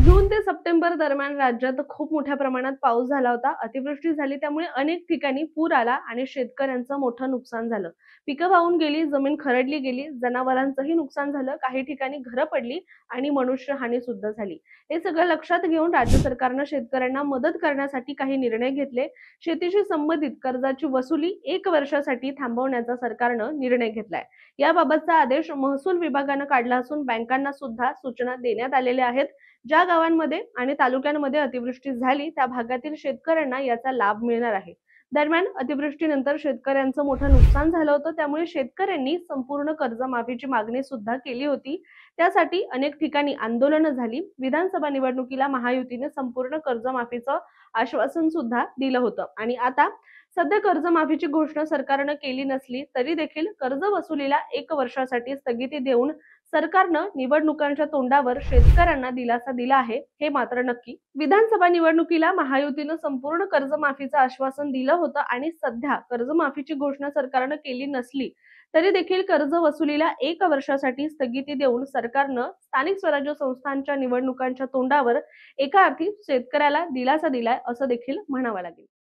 जून ते सप्टेंबर दरम्यान राज्यात खूप मोठ्या प्रमाणात पाऊस झाला होता. अतिवृष्टी झाली त्यामुळे अनेक ठिकाणी पूर आला आणि शेतकऱ्यांचं मोठं नुकसान झालं. पिकं वाहून गेली, जमीन खरडली गेली, जनावरांचंही नुकसान झालं. काही ठिकाणी घरं पडली आणि मनुष्यहानी सुद्धा झाली. हे सगळं लक्षात घेऊन राज्य सरकारनं शेतकऱ्यांना मदत करण्यासाठी काही निर्णय घेतले. शेतीशी संबंधित कर्जाची वसुली 1 वर्षासाठी थांबवण्याचा सरकारनं निर्णय घेतलाय. याबाबतचा आदेश महसूल विभागानं काढला असून बँकांना सुद्धा सूचना देण्यात आलेल्या आहेत. ज्या गावांमध्ये आणि तालुक्यांमध्ये अतिवृष्टी झाली त्या भागातील शेतकऱ्यांना याचा लाभ मिळणार आहे. दरम्यान अतिवृष्टीनंतर शेतकऱ्यांचं मोठं नुकसान झालं होतं, त्यामुळे शेतकऱ्यांनी संपूर्ण कर्जमाफीची मागणी सुद्धा केली होती. त्यासाठी अनेक ठिकाणी आंदोलनं झाली. विधानसभा निवडणुकीला महायुतीने संपूर्ण कर्जमाफीचं आश्वासन सुद्धा दिलं होतं आणि आता सध्या कर्जमाफीची घोषणा सरकारनं केली नसली तरी देखील कर्ज वसुलीला 1 वर्षासाठी स्थगिती देऊन सरकारनं निवडणुकांच्या तोंडावर शेतकऱ्यांना दिलासा दिला आहे, हे मात्र नक्की. विधानसभा निवडणुकीला महायुतीनं संपूर्ण कर्जमाफीचं आश्वासन दिलं होतं आणि सध्या कर्जमाफीची घोषणा सरकारनं केली नसली तरी देखील कर्ज वसुलीला 1 वर्षासाठी स्थगिती देऊन सरकारनं स्थानिक स्वराज्य संस्थांच्या निवडणुकांच्या तोंडावर एका अर्थी शेतकऱ्याला दिलासा दिलाय असं देखील म्हणावं लागेल.